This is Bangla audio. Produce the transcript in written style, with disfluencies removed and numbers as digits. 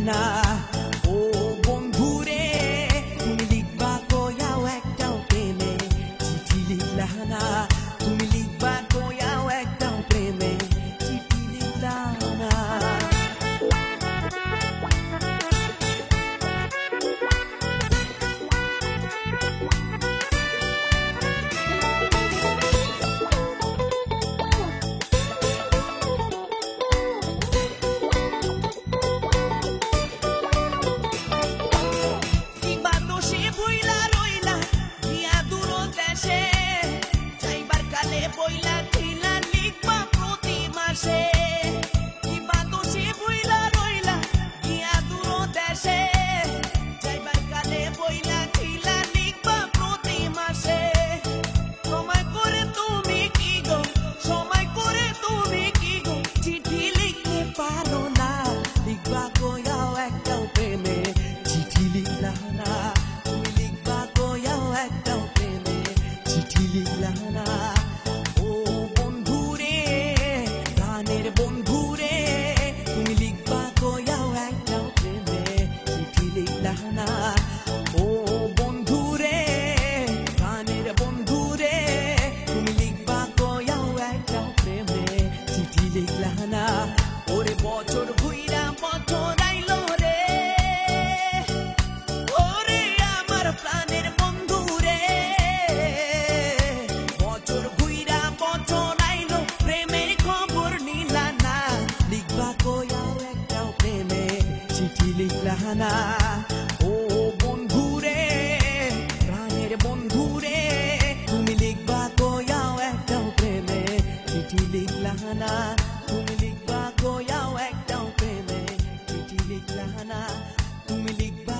না ও বন্ধুরে তুমি লিখবা কয়াও একটাও প্রেমে চিঠি লিখলা না তুমি লিখবা কয়াও একটাও প্রেমে চিঠি লিখলা না বইলা থিলা লিখবা প্রতি মাসে কিবা দোষে বইলা রইলা গিয়া দূর দেশে যাইবার কালে বইলা থিলা লিখবা প্রতি মাসে সময় করে তুমি কি গো চিঠি লিখতে পারো না লিখবা কয়াও একটাও প্রেমে চিঠি লিখলা না তুমি লিখবা কয়াও একটাও প্রেমে চিঠি লিখলা না ওরে বছর ঘুইরা বছর আইলো রে ওরে আমার প্রাণের বন্ধু রে বছর ঘুইরা বছর আইলো প্রেমের খবর নিলা না লিখবা কয়াও একটাও প্রেমে চিঠি লিখলা না ও বন্ধু রে প্রাণের বন্ধু রে তুমি লিখবা কয়াও একটাও প্রেমে চিঠি লিখলা না তুমি লিখবা কয়াও একটাও প্রেমে চিঠি লিখলা না তুমি লিখবা